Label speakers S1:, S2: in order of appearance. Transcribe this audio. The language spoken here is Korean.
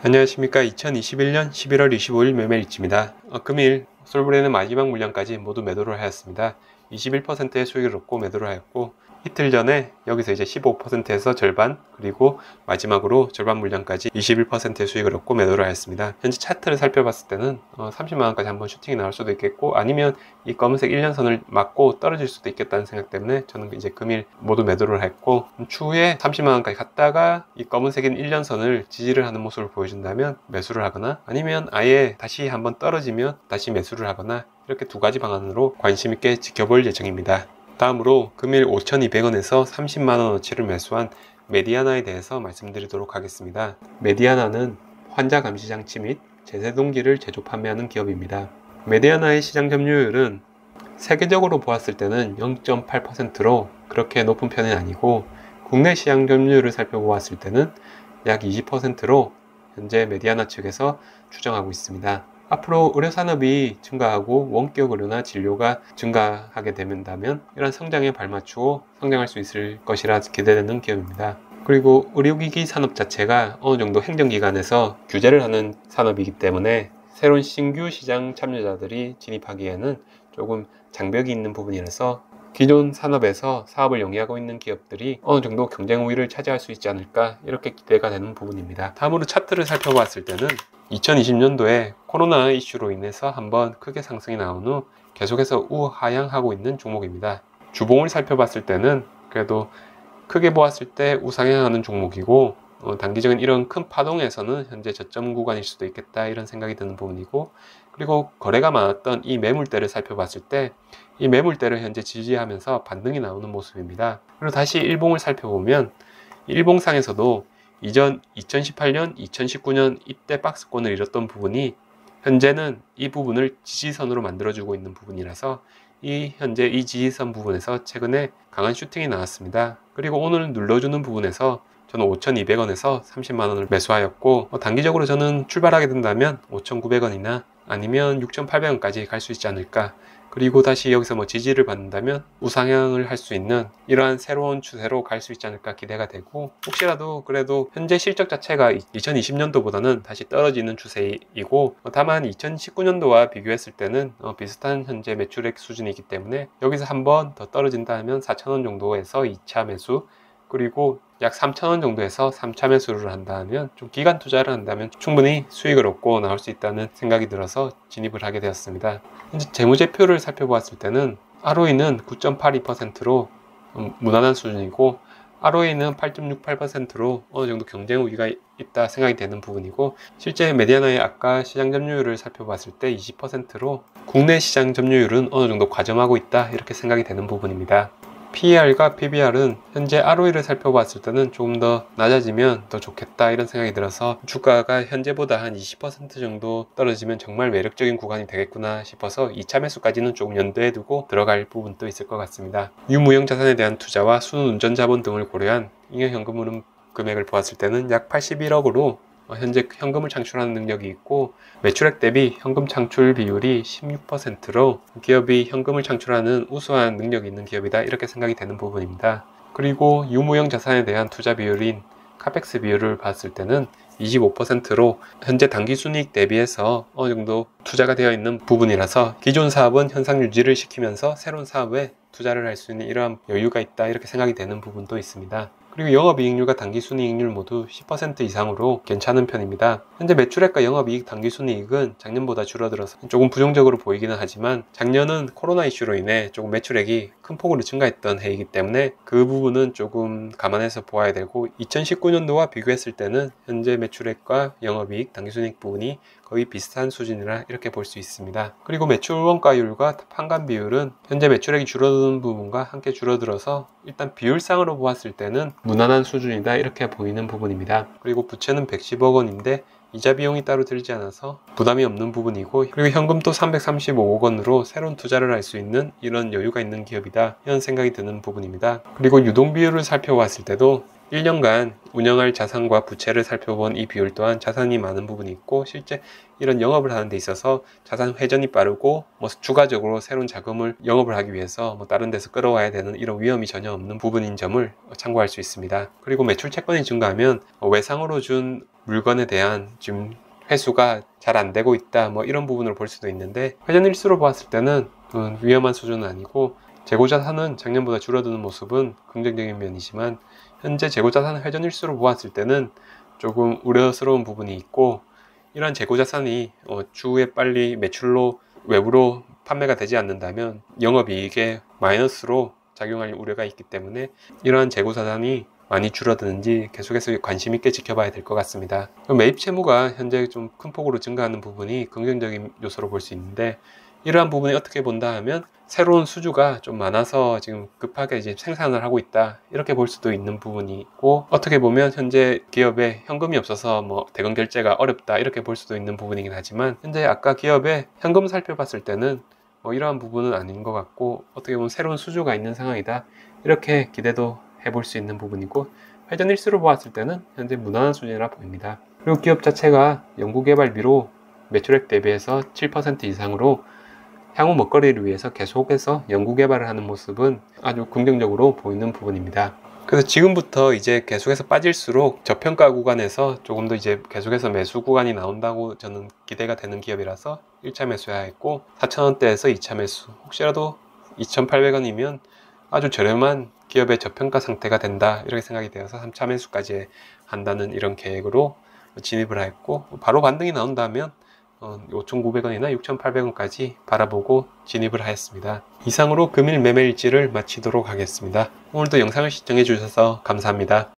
S1: 안녕하십니까. 2021년 11월 25일 매매일지입니다. 금일 솔브레는 마지막 물량까지 모두 매도를 하였습니다. 21%의 수익을 얻고 매도를 하였고, 이틀 전에 여기서 이제 15%에서 절반, 그리고 마지막으로 절반 물량까지 21%의 수익을 얻고 매도를 하였습니다. 현재 차트를 살펴봤을 때는 30만원까지 한번 슈팅이 나올 수도 있겠고, 아니면 이 검은색 1년선을 맞고 떨어질 수도 있겠다는 생각 때문에 저는 이제 금일 모두 매도를 했고, 추후에 30만원까지 갔다가 이 검은색인 1년선을 지지를 하는 모습을 보여준다면 매수를 하거나, 아니면 아예 다시 한번 떨어지면 다시 매수를 하거나, 이렇게 두 가지 방안으로 관심 있게 지켜볼 예정입니다. 다음으로 금일 5,200원에서 30만원어치를 매수한 메디아나에 대해서 말씀드리도록 하겠습니다. 메디아나는 환자 감시 장치 및 제세동기를 제조 판매하는 기업입니다. 메디아나의 시장 점유율은 세계적으로 보았을 때는 0.8%로 그렇게 높은 편은 아니고, 국내 시장 점유율을 살펴보았을 때는 약 20%로 현재 메디아나 측에서 추정하고 있습니다. 앞으로 의료산업이 증가하고 원격 의료나 진료가 증가하게 된다면 이런 성장에 발맞추어 성장할 수 있을 것이라 기대되는 기업입니다. 그리고 의료기기 산업 자체가 어느 정도 행정기관에서 규제를 하는 산업이기 때문에 새로운 신규 시장 참여자들이 진입하기에는 조금 장벽이 있는 부분이라서 기존 산업에서 사업을 영위하고 있는 기업들이 어느 정도 경쟁 우위를 차지할 수 있지 않을까, 이렇게 기대가 되는 부분입니다. 다음으로 차트를 살펴봤을 때는 2020년도에 코로나 이슈로 인해서 한번 크게 상승이 나온 후 계속해서 우하향하고 있는 종목입니다. 주봉을 살펴봤을 때는 그래도 크게 보았을 때 우상향하는 종목이고, 단기적인 이런 큰 파동에서는 현재 저점 구간일 수도 있겠다, 이런 생각이 드는 부분이고, 그리고 거래가 많았던 이 매물대를 살펴봤을 때 이 매물대를 현재 지지하면서 반등이 나오는 모습입니다. 그리고 다시 일봉을 살펴보면 일봉상에서도 이전 2018년, 2019년 이때 박스권을 잃었던 부분이 현재는 이 부분을 지지선으로 만들어주고 있는 부분이라서 현재 이 지지선 부분에서 최근에 강한 슈팅이 나왔습니다. 그리고 오늘 눌러주는 부분에서 저는 5,200원에서 30만원을 매수하였고, 단기적으로 저는 출발하게 된다면 5,900원이나 아니면 6,800원까지 갈 수 있지 않을까. 그리고 다시 여기서 지지를 받는다면 우상향을 할 수 있는 이러한 새로운 추세로 갈 수 있지 않을까 기대가 되고, 혹시라도 그래도 현재 실적 자체가 2020년도보다는 다시 떨어지는 추세이고, 다만 2019년도와 비교했을 때는 비슷한 현재 매출액 수준이기 때문에 여기서 한번 더 떨어진다면 4,000원 정도에서 2차 매수, 그리고 약 3,000원 정도에서 3차 매수를 한다면, 좀 기간 투자를 한다면 충분히 수익을 얻고 나올 수 있다는 생각이 들어서 진입을 하게 되었습니다. 현재 재무제표를 살펴보았을 때는 ROE는 9.82%로 무난한 수준이고, ROE는 8.68%로 어느 정도 경쟁 우위가 있다 생각이 되는 부분이고, 실제 메디아나의 아까 시장 점유율을 살펴봤을 때 20%로 국내 시장 점유율은 어느 정도 과점하고 있다, 이렇게 생각이 되는 부분입니다. PER과 PBR은 현재 ROE를 살펴봤을 때는 조금 더 낮아지면 더 좋겠다, 이런 생각이 들어서 주가가 현재보다 한 20% 정도 떨어지면 정말 매력적인 구간이 되겠구나 싶어서 2차 매수까지는 조금 염두에 두고 들어갈 부분도 있을 것 같습니다. 유무형 자산에 대한 투자와 순운전 자본 등을 고려한 잉여현금 흐름 금액을 보았을 때는 약 81억으로 현재 현금을 창출하는 능력이 있고, 매출액 대비 현금 창출 비율이 16%로 기업이 현금을 창출하는 우수한 능력이 있는 기업이다, 이렇게 생각이 되는 부분입니다. 그리고 유무형 자산에 대한 투자 비율인 카펙스 비율을 봤을 때는 25%로 현재 당기순이익 대비해서 어느 정도 투자가 되어 있는 부분이라서 기존 사업은 현상 유지를 시키면서 새로운 사업에 투자를 할 수 있는 이러한 여유가 있다, 이렇게 생각이 되는 부분도 있습니다. 그리고 영업이익률과 당기순이익률 모두 10% 이상으로 괜찮은 편입니다. 현재 매출액과 영업이익, 당기순이익은 작년보다 줄어들어서 조금 부정적으로 보이기는 하지만, 작년은 코로나 이슈로 인해 조금 매출액이 큰 폭으로 증가했던 해이기 때문에 그 부분은 조금 감안해서 보아야 되고, 2019년도와 비교했을 때는 현재 매출액과 영업이익, 당기순이익 부분이 거의 비슷한 수준이라 이렇게 볼 수 있습니다. 그리고 매출 원가율과 판관 비율은 현재 매출액이 줄어드는 부분과 함께 줄어들어서 일단 비율상으로 보았을 때는 무난한 수준이다, 이렇게 보이는 부분입니다. 그리고 부채는 110억 원인데 이자 비용이 따로 들지 않아서 부담이 없는 부분이고, 그리고 현금도 335억 원으로 새로운 투자를 할 수 있는 이런 여유가 있는 기업이다, 이런 생각이 드는 부분입니다. 그리고 유동 비율을 살펴봤을 때도 1년간 운영할 자산과 부채를 살펴본 이 비율 또한 자산이 많은 부분이 있고, 실제 이런 영업을 하는 데 있어서 자산 회전이 빠르고 추가적으로 새로운 자금을 영업을 하기 위해서 다른 데서 끌어와야 되는 이런 위험이 전혀 없는 부분인 점을 참고할 수 있습니다. 그리고 매출 채권이 증가하면 외상으로 준 물건에 대한 지금 회수가 잘 안 되고 있다, 이런 부분을 볼 수도 있는데, 회전일수로 보았을 때는 위험한 수준은 아니고, 재고자산은 작년보다 줄어드는 모습은 긍정적인 면이지만, 현재 재고자산 회전일수로 보았을 때는 조금 우려스러운 부분이 있고, 이러한 재고자산이 추후에 빨리 매출로 외부로 판매가 되지 않는다면 영업이익에 마이너스로 작용할 우려가 있기 때문에, 이러한 재고자산이 많이 줄어드는지 계속해서 관심 있게 지켜봐야 될 것 같습니다. 매입 채무가 현재 좀 큰 폭으로 증가하는 부분이 긍정적인 요소로 볼 수 있는데, 이러한 부분이 어떻게 본다 하면 새로운 수주가 좀 많아서 지금 급하게 이제 생산을 하고 있다, 이렇게 볼 수도 있는 부분이 있고, 어떻게 보면 현재 기업에 현금이 없어서 대금 결제가 어렵다, 이렇게 볼 수도 있는 부분이긴 하지만, 현재 아까 기업의 현금 살펴봤을 때는 이러한 부분은 아닌 것 같고, 어떻게 보면 새로운 수주가 있는 상황이다, 이렇게 기대도 해볼 수 있는 부분이고, 회전일수로 보았을 때는 현재 무난한 수준이라 보입니다. 그리고 기업 자체가 연구개발비로 매출액 대비해서 7% 이상으로 향후 먹거리를 위해서 계속해서 연구개발을 하는 모습은 아주 긍정적으로 보이는 부분입니다. 그래서 지금부터 이제 계속해서 빠질수록 저평가 구간에서 조금 더 이제 계속해서 매수 구간이 나온다고 저는 기대가 되는 기업이라서 1차 매수해야 했고, 4,000원대에서 2차 매수, 혹시라도 2,800원이면 아주 저렴한 기업의 저평가 상태가 된다, 이렇게 생각이 되어서 3차 매수까지 한다는 이런 계획으로 진입을 했고, 바로 반등이 나온다면 5,900원이나 6,800원까지 바라보고 진입을 하였습니다. 이상으로 금일 매매일지를 마치도록 하겠습니다. 오늘도 영상을 시청해 주셔서 감사합니다.